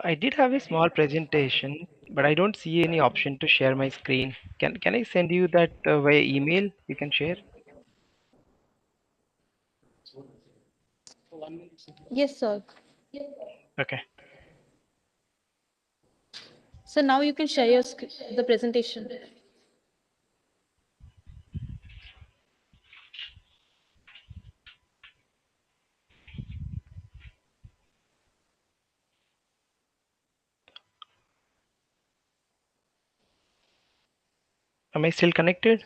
I did have a small presentation, but I don't see any option to share my screen. Can I send you that via email? You can share. Yes, sir. Okay. So now you can share your the presentation. Am I still connected?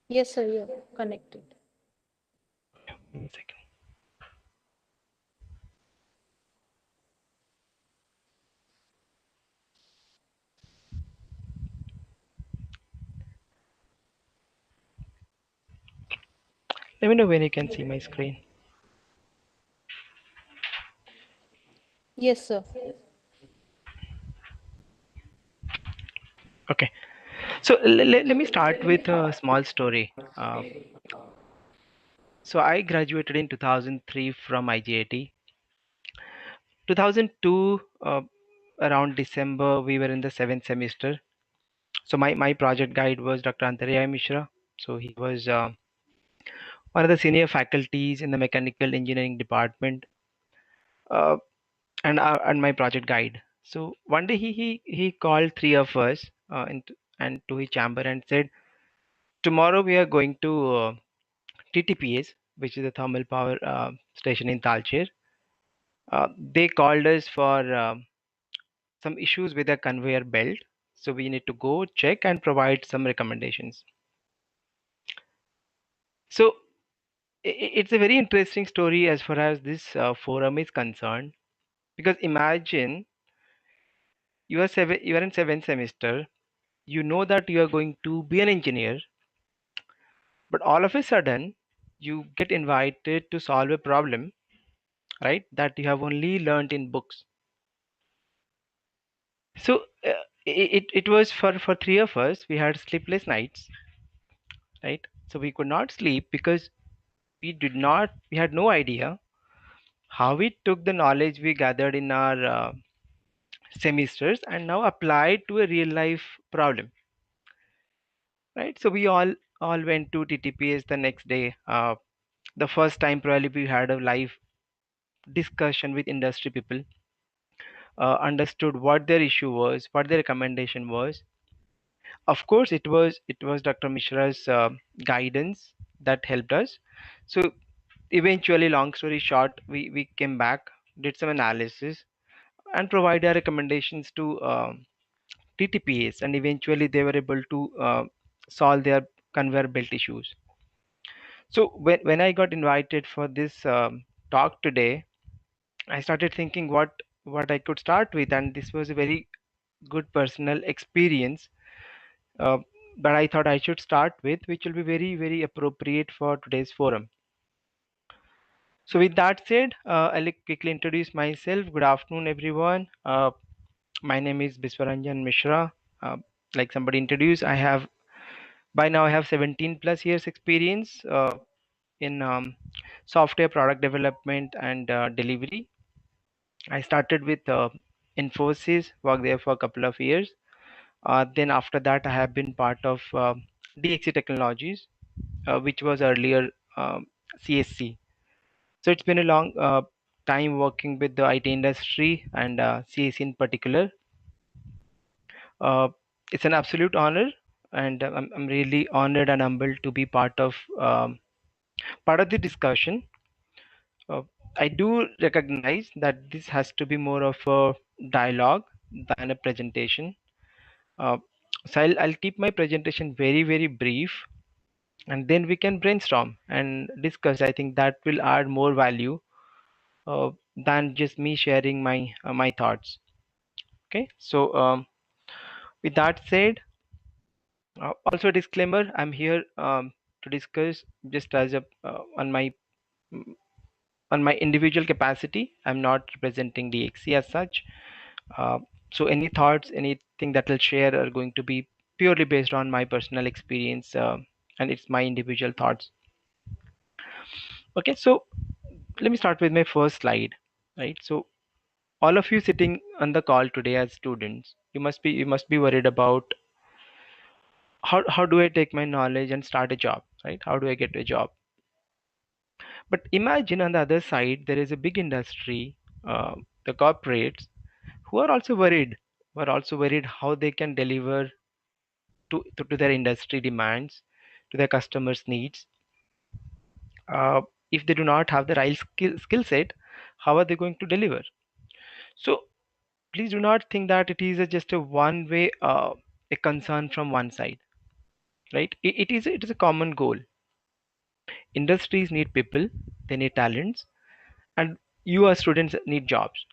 Yes, sir, you're connected. 1 second. Let me know when you can see my screen. Yes, sir. Okay. So let me start with a small story. So I graduated in 2003 from IGIT. 2002, around December, we were in the seventh semester. So my project guide was Dr. Mishra. So he was one of the senior faculties in the mechanical engineering department, uh, and my project guide. So one day he called three of us and to his chamber and said, tomorrow we are going to TTPS, which is the thermal power station in Talcher. They called us for some issues with the conveyor belt. So we need to go check and provide some recommendations. So it's a very interesting story as far as this forum is concerned, because imagine you are in seventh semester, you know that you are going to be an engineer, but all of a sudden you get invited to solve a problem, right, that you have only learned in books. So it was for three of us, we had sleepless nights, right? So we could not sleep because we had no idea how we took the knowledge we gathered in our semesters and now applied to a real life problem, right? So we all went to TTPS the next day. The first time probably we had a live discussion with industry people, understood what their issue was, what their recommendation was. Of course, it was Dr. Mishra's guidance that helped us. So eventually, long story short, we came back, did some analysis, and provide our recommendations to TTPs, and eventually they were able to solve their conveyor belt issues. So when I got invited for this talk today, I started thinking what I could start with, and this was a very good personal experience uh, that I thought I should start with, which will be very very appropriate for today's forum. So with that said, I'll quickly introduce myself. Good afternoon, everyone. My name is Biswaranjan Mishra. Uh, like somebody introduced, by now I have 17 plus years experience in software product development and delivery. I started with Infosys, worked there for a couple of years. Then after that, I have been part of DXC Technologies, which was earlier CSC. So it's been a long time working with the IT industry and CSC in particular. Uh, it's an absolute honor, and I'm really honored and humbled to be part of the discussion. Uh, I do recognize that this has to be more of a dialogue than a presentation. Uh, so I'll keep my presentation very, very brief, and then we can brainstorm and discuss. I think that will add more value than just me sharing my thoughts. Okay, so with that said, also a disclaimer: I'm here to discuss just as a on my individual capacity. I'm not representing DXC as such. Uh, so any thoughts, anything that I'll share are going to be purely based on my personal experience, and it's my individual thoughts. Okay, so let me start with my first slide. Right. So all of you sitting on the call today as students, you must be worried about how do I take my knowledge and start a job, right? How do I get a job? But imagine on the other side, there is a big industry, the corporates, who are also worried. Who are also worried how they can deliver to their industry demands, to their customers' needs. Uh, if they do not have the right skill set, how are they going to deliver? So please do not think that it is just a one way a concern from one side, right? It is a common goal. Industries need people, they need talents, and you as students need jobs,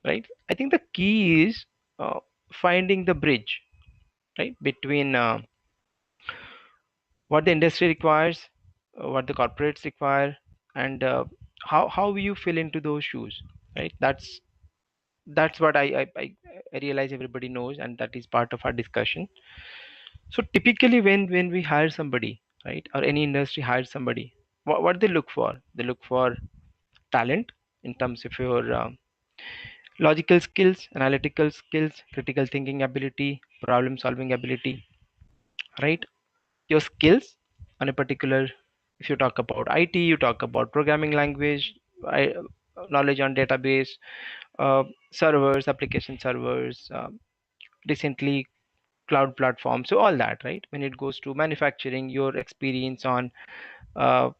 right? I think the key is uh, finding the bridge, right, between what the industry requires, what the corporates require, and how you fill into those shoes, right? That's what I realize everybody knows, and that is part of our discussion. So typically, when we hire somebody, right, or any industry hires somebody, what they look for? They look for talent in terms of your logical skills, analytical skills, critical thinking ability, problem solving ability, right? Your skills on a particular, if you talk about IT, you talk about programming language, I, knowledge on database, uh, servers, application servers, recently cloud platform, so all that, right? When it goes to manufacturing, your experience on uh,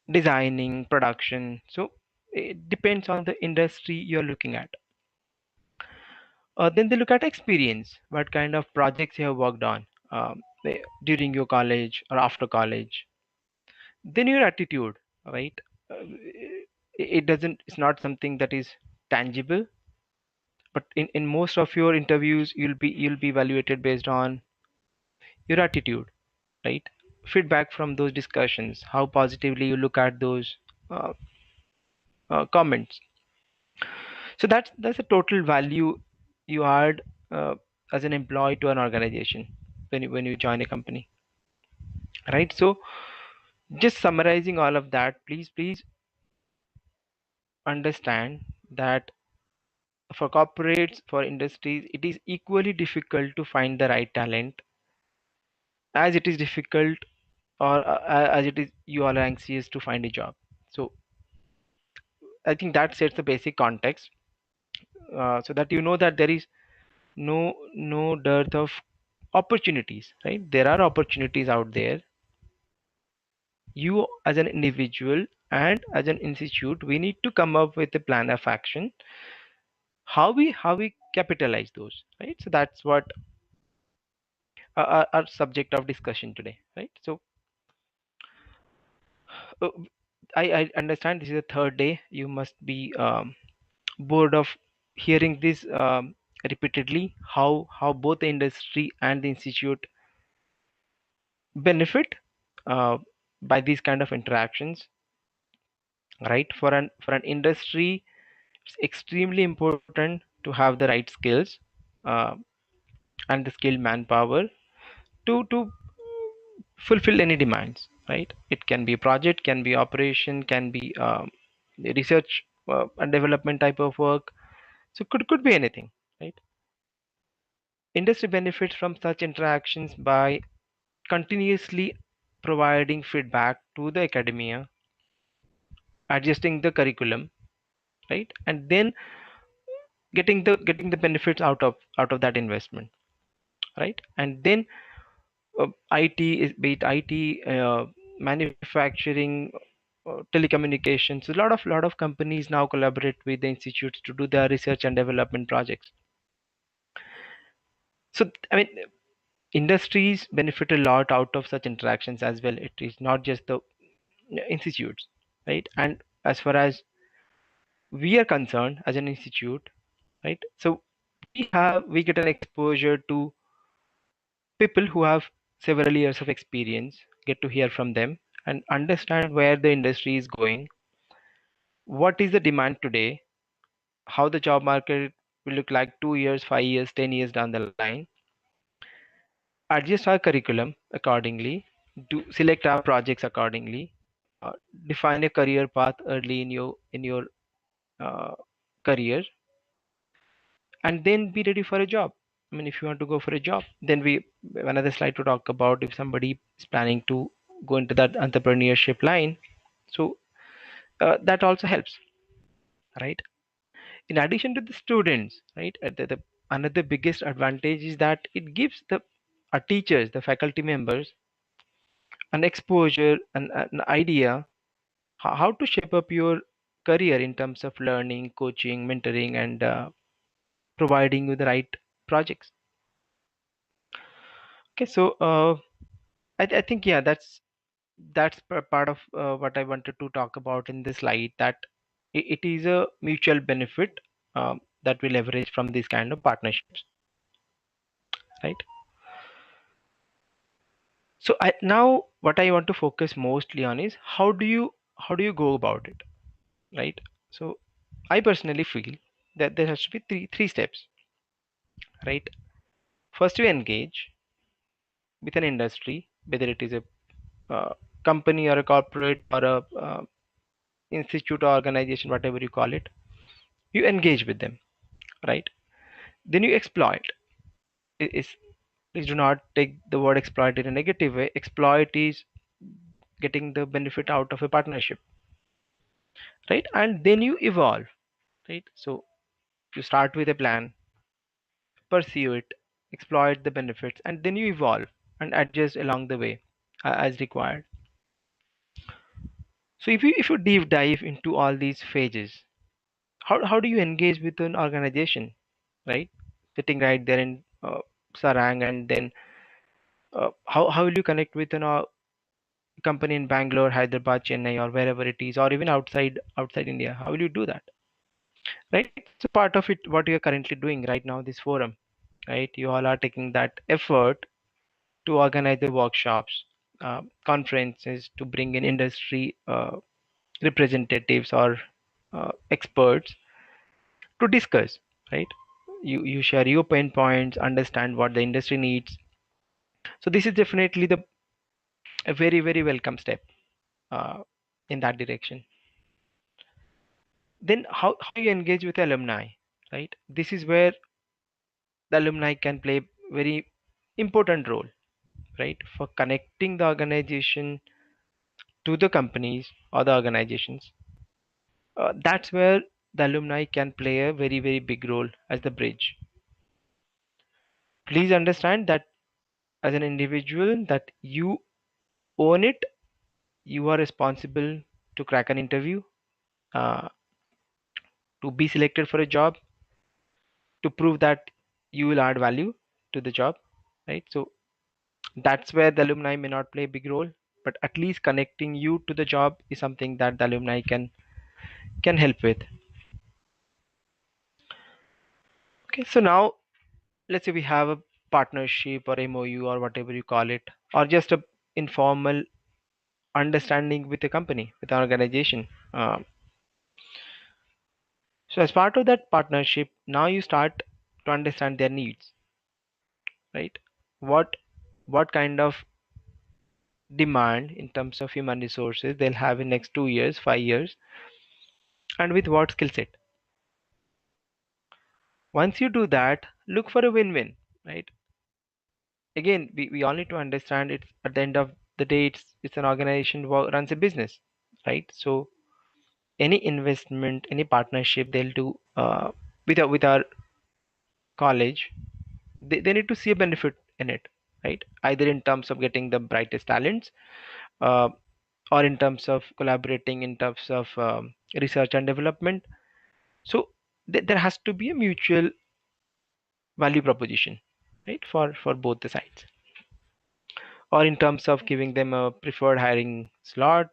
designing, production. So it depends on the industry you're looking at. Then they look at experience, what kind of projects you have worked on during your college or after college. Then your attitude, right? It doesn't, it's not something that is tangible, but in most of your interviews, you'll be evaluated based on your attitude, right? Feedback from those discussions, how positively you look at those uh, comments. So that's a total value you add as an employee to an organization when you join a company, right? So just summarizing all of that, please understand that for corporates, for industries, it is equally difficult to find the right talent as it is difficult, or as it is you all are anxious to find a job. So I think that sets the basic context, so that you know that there is no dearth of opportunities, right? There are opportunities out there. You as an individual and as an institute, we need to come up with a plan of action, how we capitalize those, right? So that's what our subject of discussion today, right? So uh, I understand this is the third day. You must be bored of hearing this repeatedly, how both the industry and the institute benefit uh, by these kind of interactions, right? For an industry, it's extremely important to have the right skills uh, and the skilled manpower to fulfill any demands, right? It can be project, can be operation, can be research and development type of work. So could be anything, right? Industry benefits from such interactions by continuously providing feedback to the academia, adjusting the curriculum, right? And then getting the benefits out of that investment, right? And then IT is, be it IT, manufacturing, telecommunications. A lot of companies now collaborate with the institutes to do their research and development projects. So I mean, industries benefit a lot out of such interactions as well. It is not just the institutes, right? And as far as we are concerned as an institute, right? So we get an exposure to people who have several years of experience, get to hear from them and understand where the industry is going, what is the demand today, how the job market will look like 2 years, 5 years, 10 years down the line, adjust our curriculum accordingly, do select our projects accordingly, uh, define a career path early in your uh, career, and then be ready for a job. I mean, if you want to go for a job, then we another slide to talk about if somebody is planning to go into that entrepreneurship line. So that also helps, right? In addition to the students, right, the another biggest advantage is that it gives the our teachers, the faculty members, an exposure, an idea how to shape up your career in terms of learning, coaching, mentoring, and providing you the right projects. Okay, so I think yeah, that's part of what I wanted to talk about in this slide. That it is a mutual benefit that we leverage from these kind of partnerships, right? So now what I want to focus mostly on is how do you go about it, right? So I personally feel that there has to be three steps, right? First, you engage with an industry, whether it is a company or a corporate or a institute or organization, whatever you call it. You engage with them, right? Then you exploit. Is Please do not take the word exploit in a negative way. Exploit is getting the benefit out of a partnership, right? And then you evolve, right? So you start with a plan, pursue it, exploit the benefits, and then you evolve and adjust along the way as required. So if you deep dive into all these phases, how do you engage with an organization, right? Sitting right there in Sarang, and then how will you connect with an company in Bangalore, Hyderabad, Chennai, or wherever it is, or even outside India? How will you do that, right? So part of it, what you are currently doing right now, this forum, right? You all are taking that effort to organize the workshops, conferences, to bring in industry representatives or experts to discuss, right? You share your pain points, understand what the industry needs. So this is definitely the a very welcome step uh, in that direction. Then how you engage with alumni, right? This is where the alumni can play very important role, right, for connecting the organization to the companies or the organizations. That's where the alumni can play a very big role as the bridge. Please understand that as an individual that you own it. You are responsible to crack an interview, uh, to be selected for a job, to prove that you will add value to the job, right? So that's where the alumni may not play a big role, but at least connecting you to the job is something that the alumni can help with. Okay, so now let's say we have a partnership or MOU or whatever you call it, or just a informal understanding with a company, with an organization. So as part of that partnership, now you start to understand their needs, right? What what kind of demand in terms of human resources they'll have in next 2 years, 5 years, and with what skill set. Once you do that, look for a win-win, right? Again, we all need to understand it's at the end of the day, it's an organization runs a business, right? So any investment, any partnership they'll do with our college, they need to see a benefit in it, right? Either in terms of getting the brightest talents, uh, or in terms of collaborating in terms of research and development. So there has to be a mutual value proposition, right, for both the sides. Or in terms of giving them a preferred hiring slot,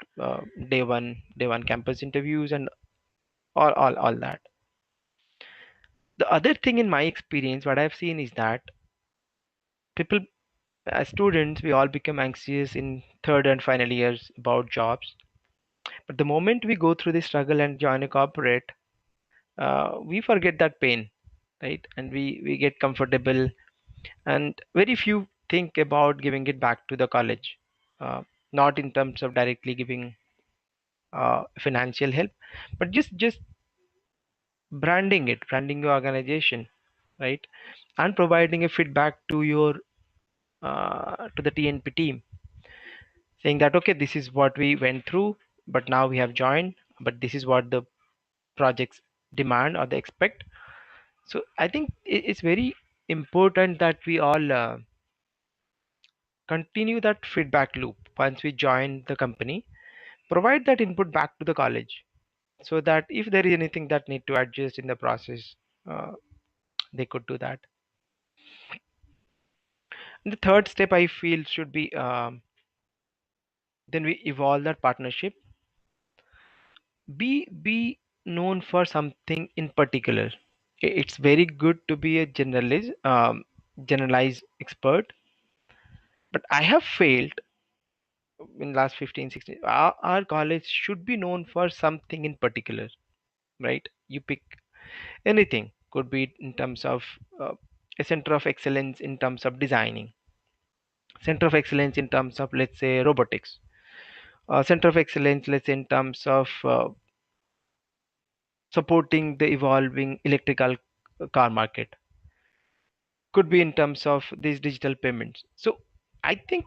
day one campus interviews, and all that. The other thing in my experience, what I've seen is that people, as students, we all become anxious in third and final years about jobs. But the moment we go through the struggle and join a corporate, we forget that pain, right? And we get comfortable, and very few think about giving it back to the college. Not in terms of directly giving financial help, but just branding your organization, right? And providing a feedback to your to the TNP team, saying that okay, this is what we went through, but now we have joined, but this is what the projects demand or they expect. So I think it's very important that we all continue that feedback loop once we join the company, provide that input back to the college, so that if there is anything that need to adjust in the process, uh, they could do that. And the third step I feel should be, then we evolve that partnership. Be known for something in particular. It's very good to be a generalized expert, but I have failed in last 15, 16. Our college should be known for something in particular, right? You pick anything, could be in terms of a center of excellence in terms of designing, center of excellence in terms of, let's say, robotics, center of excellence, let's say, in terms of supporting the evolving electrical car market, could be in terms of these digital payments. So I think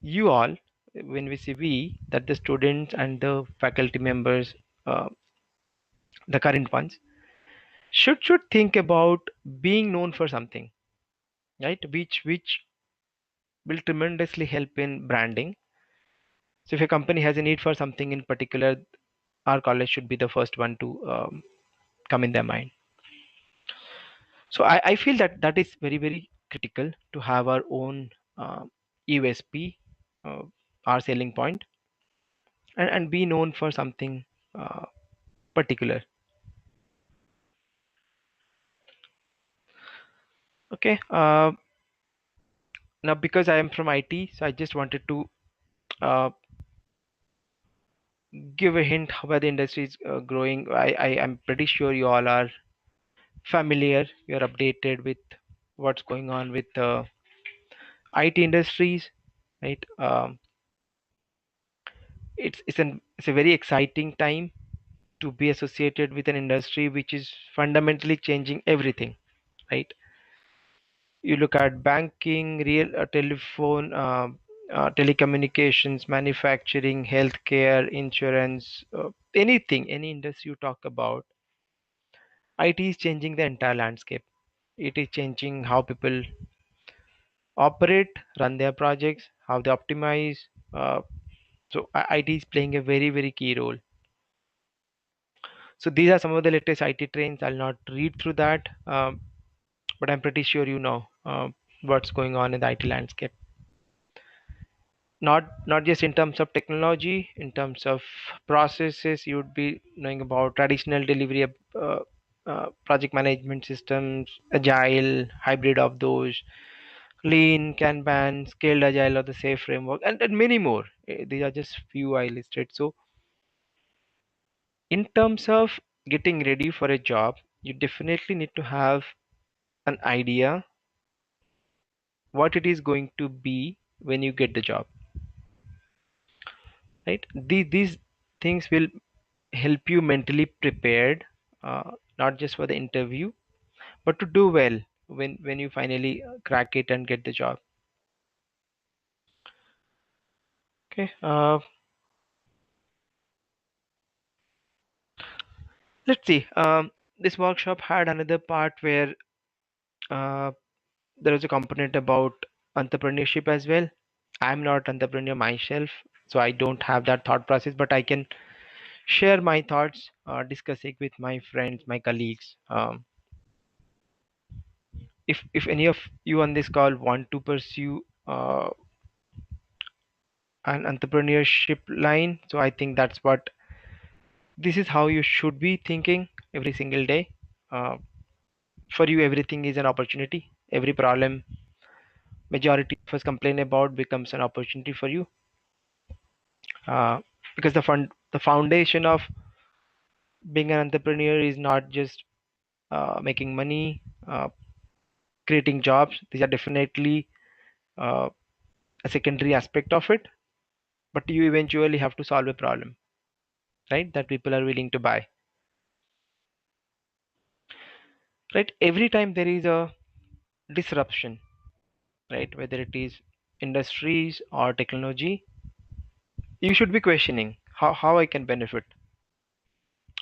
you all, when we say we, that the students and the faculty members, uh, the current ones, should think about being known for something, right? Which will tremendously help in branding. So if a company has a need for something in particular, our college should be the first one to come in their mind. So I feel that that is very, very critical to have our own USP, uh, our selling point, and be known for something uh, particular. Okay. Now, because I am from IT, so I just wanted to uh, give a hint where the industry is growing. I am pretty sure you all are familiar, you're updated with what's going on with IT industries, right? It's a very exciting time to be associated with an industry which is fundamentally changing everything, right? You look at banking, real telephone, telecommunications, manufacturing, healthcare, insurance, anything, any industry you talk about, IT is changing the entire landscape. It is changing how people operate, run their projects, how they optimize. Uh, so IT is playing a very, very key role. So these are some of the latest IT trends. I'll not read through that, but I'm pretty sure you know what's going on in the IT landscape. Not just in terms of technology, in terms of processes, you would be knowing about traditional delivery of project management systems, agile, hybrid of those, lean, Kanban, scaled agile, or the safe framework, and many more. These are just few I listed. So in terms of getting ready for a job, you definitely need to have an idea what it is going to be when you get the job, right? These things will help you mentally prepared, not just for the interview, but to do well when you finally crack it and get the job. Okay. Let's see. This workshop had another part where uh, there was a component about entrepreneurship as well. I'm not entrepreneur myself, so I don't have that thought process, but I can share my thoughts, discussing with my friends, my colleagues. If any of you on this call want to pursue an entrepreneurship line, so I think that's what this is how you should be thinking every single day. Uh, for you, everything is an opportunity. Every problem majority of us complain about becomes an opportunity for you, because the foundation of being an entrepreneur is not just making money, creating jobs. These are definitely uh, a secondary aspect of it, but you eventually have to solve a problem, right, that people are willing to buy. right? Every time there is a disruption, right, whether it is industries or technology, you should be questioning how I can benefit,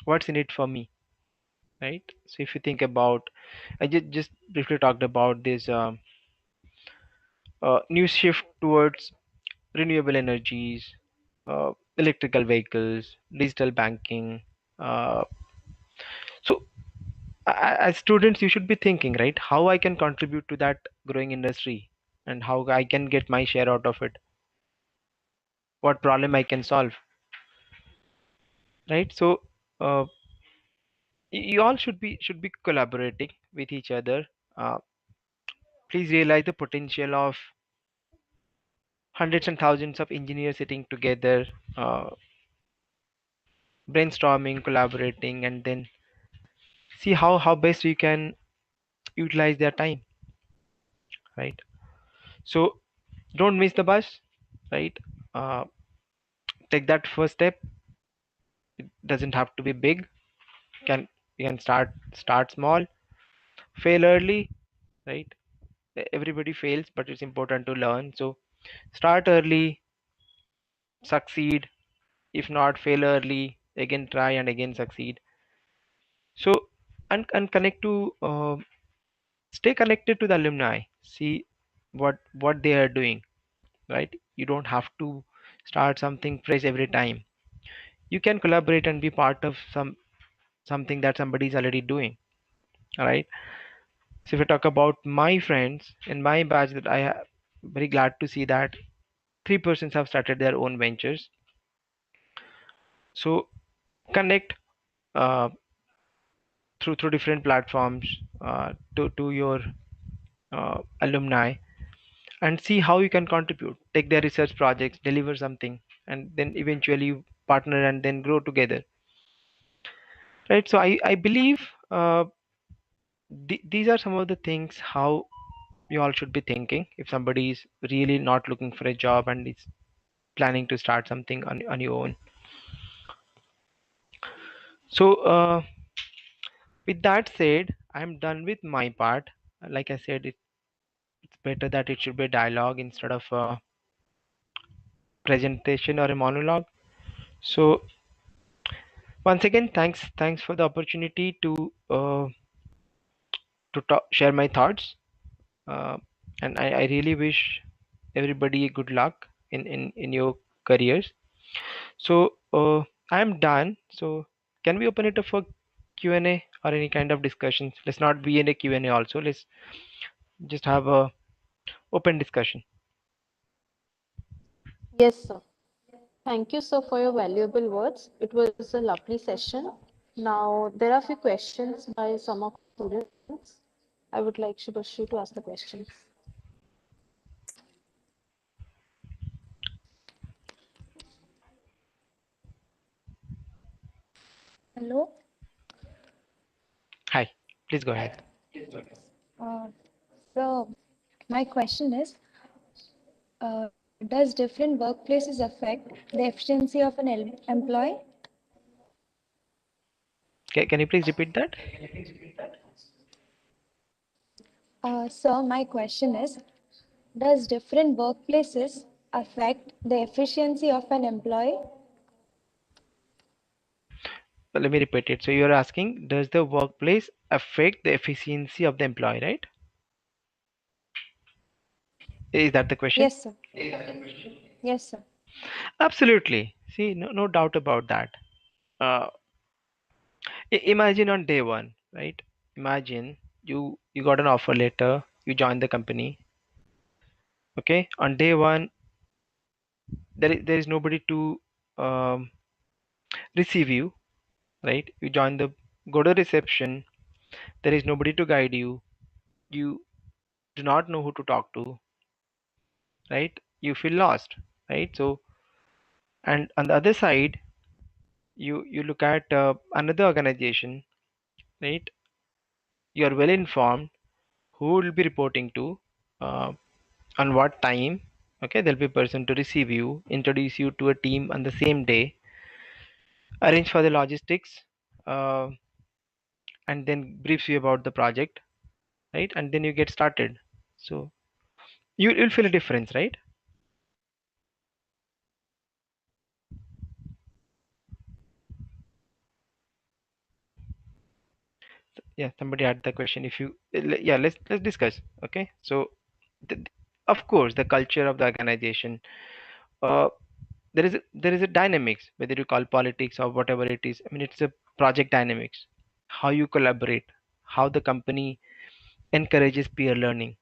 what's in it for me, right? So if you think about, I just briefly talked about this new shift towards renewable energies, electrical vehicles, digital banking. Uh, so as students, you should be thinking, right, how I can contribute to that growing industry and how I can get my share out of it, what problem I can solve, right? So uh, you all should be collaborating with each other. Uh, please realize the potential of hundreds and thousands of engineers sitting together, uh, brainstorming, collaborating, and then see how best you can utilize their time, right? So don't miss the bus, right? uh, take that first step. It doesn't have to be big. Can You can start small, fail early, right? Everybody fails, but it's important to learn. So start early, succeed. If not, fail early, again try and again succeed. So and connect to stay connected to the alumni. See what they are doing, right? You don't have to start something fresh every time. You can collaborate and be part of something that somebody is already doing. All right. So if I talk about my friends in my batch, that I am very glad to see that three persons have started their own ventures. So connect uh, through different platforms to your alumni and see how you can contribute. Take their research projects, deliver something, and then eventually partner and then grow together. Right. So I believe these are some of the things how you all should be thinking if somebody is really not looking for a job and is planning to start something on your own. So with that said, I'm done with my part. Like I said, it's better that it should be a dialogue instead of a presentation or a monologue. So once again, thanks for the opportunity to share my thoughts. uh, and I really wish everybody good luck in your careers. So I'm done. So can we open it up for Q&A or any kind of discussions? Let's not be in a Q&A also. Let's just have a open discussion. Yes, sir. Thank you, sir, for your valuable words. It was a lovely session. Now, there are a few questions by some of students. I would like Shubhashri to ask the questions. Hello. Hi, please go ahead. Uh, so my question is, does different workplaces affect the efficiency of an employee? Can you please repeat that? So my question is, does different workplaces affect the efficiency of an employee? Let me repeat it. So you're asking, does the workplace affect the efficiency of the employee, right? Is that the question? Yes, sir. Yes, sir. Absolutely. See, no doubt about that. Uh, imagine on day one, right? Imagine you got an offer letter, you join the company. Okay, on day one, there is nobody to um, receive you, right? You join the go to reception. There is nobody to guide you. You do not know who to talk to, right? You feel lost, right? So, and on the other side, you look at another organization, right? You are well informed who will be reporting to, uh, on what time. Okay, there'll be a person to receive you, introduce you to a team on the same day, arrange for the logistics, uh, and then briefs you about the project, right? And then you get started. So you'll feel a difference, right? Yeah, somebody had the question. If you, yeah, let's discuss. Okay, so the, of course, the culture of the organization. Uh, there is a dynamics, whether you call politics or whatever it is. I mean, it's a project dynamics. How you collaborate, how the company encourages peer learning,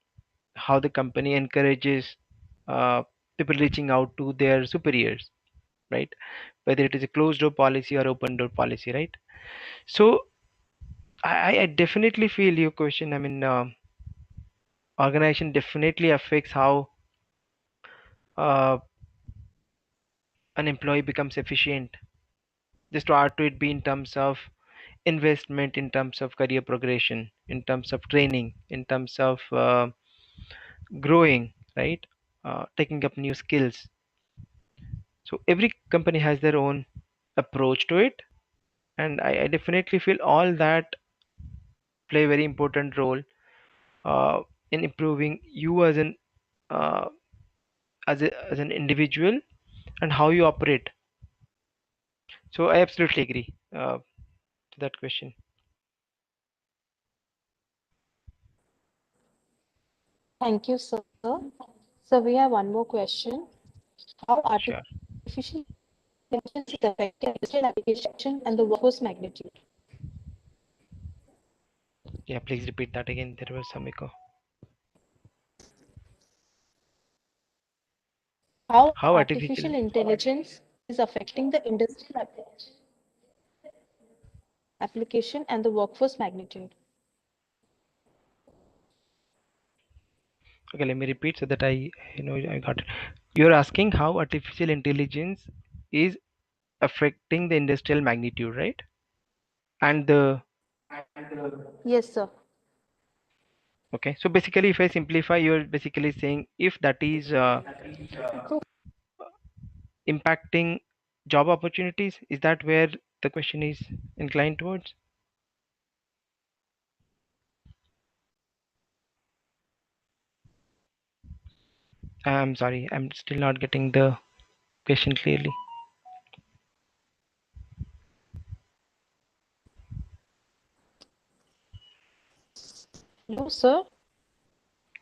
how the company encourages uh, people reaching out to their superiors, right? Whether it is a closed door policy or open door policy, right? So I definitely feel your question. I mean, organization definitely affects how uh, an employee becomes efficient. Just to add to it, be in terms of investment, in terms of career progression, in terms of training, in terms of growing, right? Taking up new skills. So every company has their own approach to it, and I definitely feel all that play a very important role uh, in improving you as an uh, as an individual and how you operate. So I absolutely agree to that question. Thank you, sir. So we have one more question. How Sure. artificial intelligence is affecting industrial application and the workforce magnitude? Yeah, please repeat that again. There was some echo. How How artificial? artificial intelligence is affecting the industrial application and the workforce magnitude? Okay, let me repeat so that I got it. You're asking how artificial intelligence is affecting the industrial magnitude, right? And the Yes, sir. okay. So basically, if I simplify, you're basically saying if that is So, impacting job opportunities, is that where the question is inclined towards? I'm sorry, I'm still not getting the question clearly. hello, sir.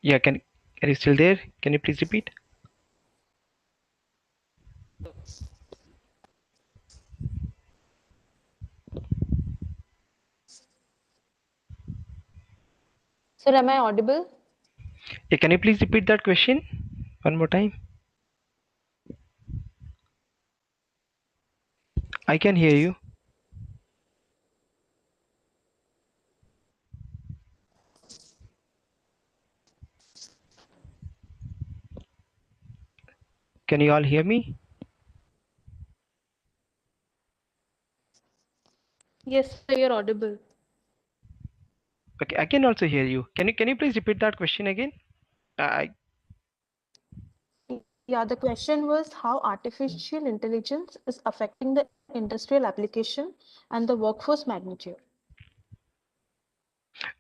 Yeah, can are you still there? Can you please repeat? Sir, am I audible? Yeah, can you please repeat that question one more time? I can hear you. Can you all hear me? Yes, sir, you're audible. Okay, I can also hear you. Can you please repeat that question again? I Yeah, the question was how artificial intelligence is affecting the industrial application and the workforce magnitude.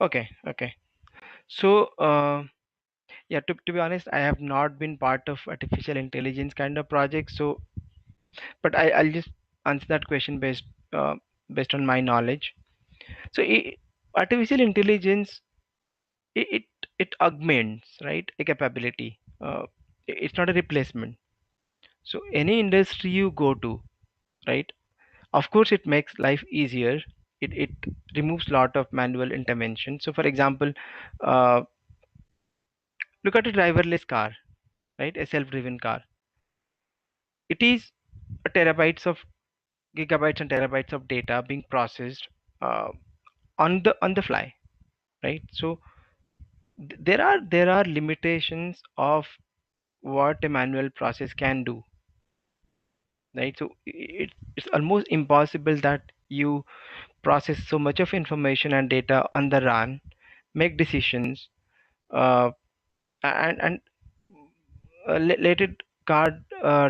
okay. So yeah, to be honest, I have not been part of artificial intelligence kind of project. So, but I'll just answer that question uh, based on my knowledge. So, artificial intelligence it it augments, right, a capability. It's not a replacement. So any industry you go to, right, of course it makes life easier. It removes a lot of manual intervention. So for example, uh, look at a driverless car, right, a self-driven car. It is a terabytes of gigabytes and terabytes of data being processed uh, on the fly, right? So there are limitations of what a manual process can do, right? So it's almost impossible that you process so much of information and data on the run, make decisions, uh, and let it car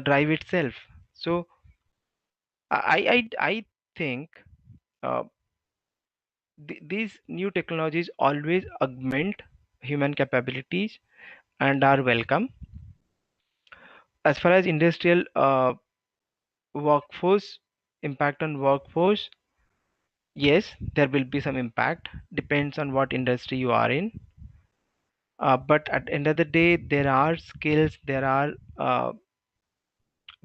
drive itself. So I think uh, these new technologies always augment human capabilities and are welcome. As far as industrial workforce, impact on workforce, yes, there will be some impact, depends on what industry you are in. But at the end of the day, there are skills, there are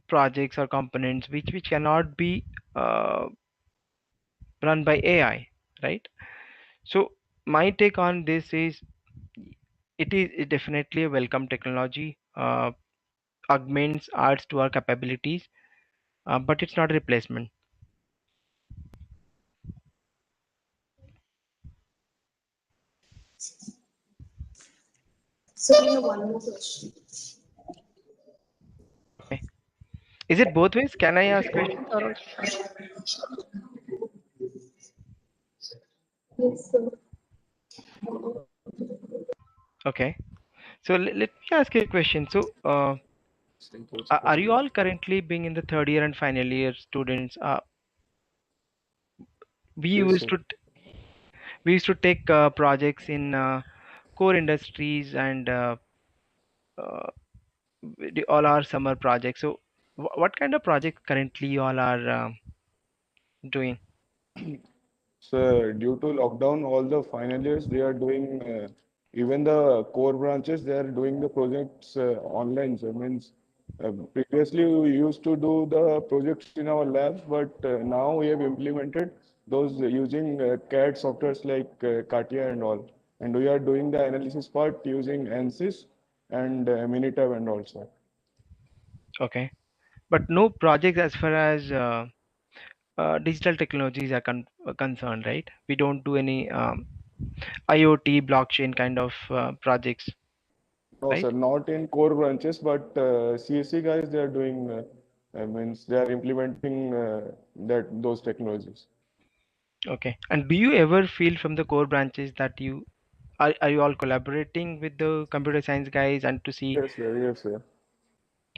projects or components which cannot be uh, run by AI, right? So my take on this is it is definitely a welcome technology, augments adds to our capabilities, but it's not a replacement. So we have one more question. Okay. Is it both ways? Can I ask questions or also? Yes, sir. Okay. So let me ask you a question. So are you all currently being in the third year and final year students? We Yes, used sir. to we used to take projects in core industries and uh, all our summer projects. So what kind of projects currently you all are doing? So due to lockdown, all the final years they are doing, even the core branches, they are doing the projects online. So means previously we used to do the projects in our labs, but now we have implemented those using CAD softwares like CATIA and all. And we are doing the analysis part using ANSYS and Minitab and also. Okay, but no projects as far as digital technologies are concerned, right? We don't do any IoT, blockchain kind of projects, No, right? sir, not in core branches, but CSC guys, they are doing, means they are implementing that those technologies. Okay. And do you ever feel from the core branches that you are you all collaborating with the computer science guys and to see? Yes, sir, yes, sir.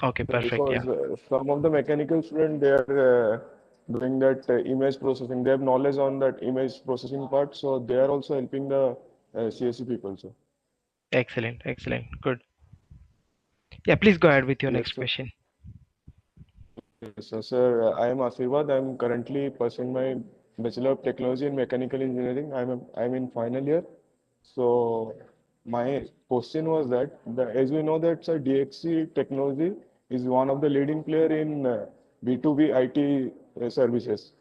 Okay, perfect. Yeah. Because some of the mechanical students, they are doing that image processing. They have knowledge on that image processing part, so they are also helping the CSC people, sir. Excellent. Excellent. Good. Yeah. Please go ahead with your Yes, next sir. question. Yes, sir. I am Asirvad. I'm currently pursuing my Bachelor of Technology in Mechanical Engineering. I'm in final year. So my question was that as we know that sir, DXC technology is one of the leading player in B2B IT services.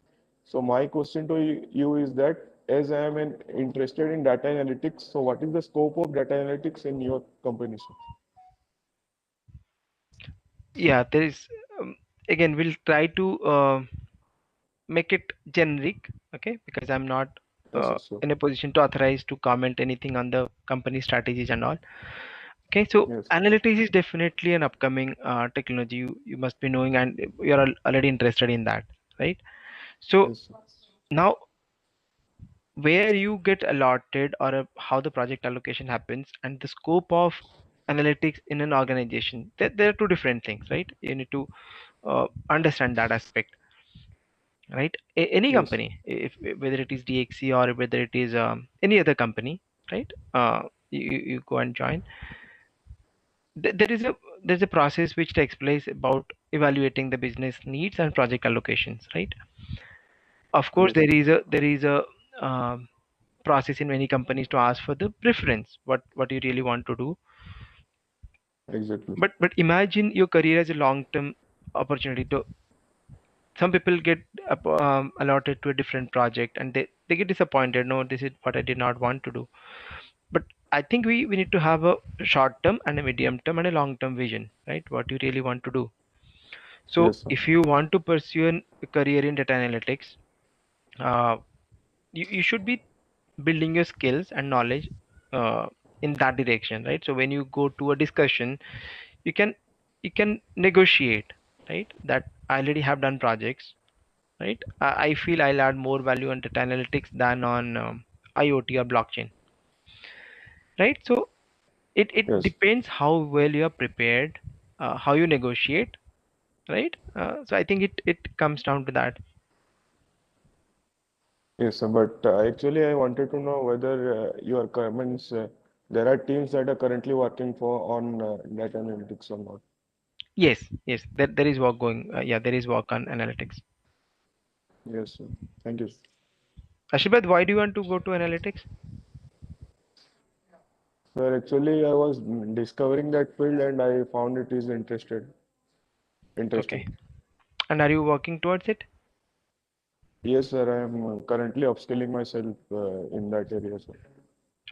So my question to you is that as I am interested in data analytics, so what is the scope of data analytics in your company, sir? Yeah. There is, again, we'll try to make it generic. Okay. Because I'm not Yes, sir. So in a position to authorize to comment anything on the company strategies and all. Okay, so yes, analytics is definitely an upcoming technology you must be knowing, and you're already interested in that, right? So yes, sir. now, where you get allotted or how the project allocation happens and the scope of analytics in an organization, there are two different things, right? You need to understand that aspect, right? Any Yes, company, if whether it is DXC or whether it is any other company, right? You go and join. There is a there's a process which takes place about evaluating the business needs and project allocations, right? Of course, yes, there is a um, process in many companies to ask for the preference, what you really want to do. exactly. But imagine your career as a long term opportunity. To some people get allotted to a different project and they get disappointed. No, this is what I did not want to do. But I think we need to have a short term and a medium term and a long term vision, right? What you really want to do. So Yes, sir. if you want to pursue a career in data analytics, uh, you should be building your skills and knowledge in that direction, right? So when you go to a discussion, you can negotiate, right? That I already have done projects, right? I feel I'll add more value on data analytics than on IoT or blockchain, right? So it Yes. depends how well you are prepared, how you negotiate, right? So I think it comes down to that. Yes, sir, but actually I wanted to know whether your means there are teams that are currently working for on data analytics or not. Yes, there is work going. Yeah, there is work on analytics. Yes, sir. Thank you. Ashibad, why do you want to go to analytics? Sir, actually I was discovering that field and I found it is interesting. Okay. And are you working towards it? Yes, sir, I am currently upskilling myself in that area, sir.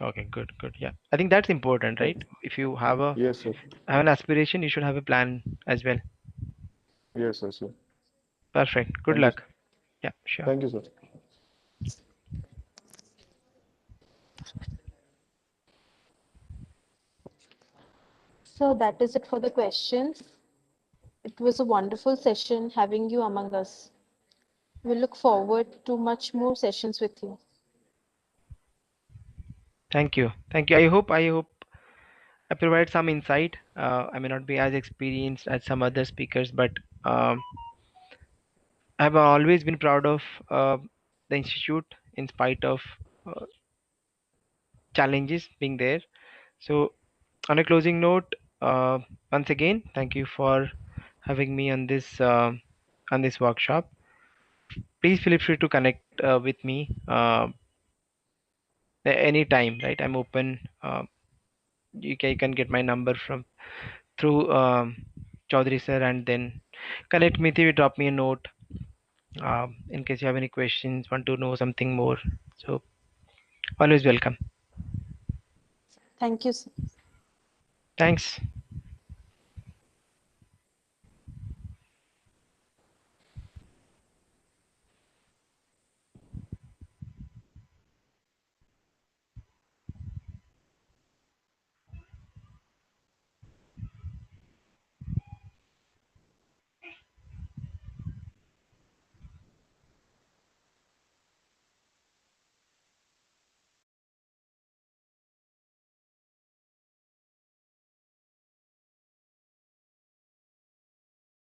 Okay, good. Yeah, I think that's important, Yes, right? If you have yes, sir. an aspiration, you should have a plan as well. Yes, sir, sir. Perfect. Good Thank you. luck. Yeah, sure. Thank you, sir. So that is it for the questions. It was a wonderful session having you among us. We look forward to much more sessions with you. Thank you. I hope I provide some insight. I may not be as experienced as some other speakers, but um, I've always been proud of the institute in spite of uh, challenges being there. So, on a closing note, once again, thank you for having me on this workshop. Please feel free to connect with me anytime. Right, I'm open. You can get my number from through Chaudhary sir, and then connect me. If you drop me a note in case you have any questions, want to know something more. So always welcome. Thank you, sir. Thanks.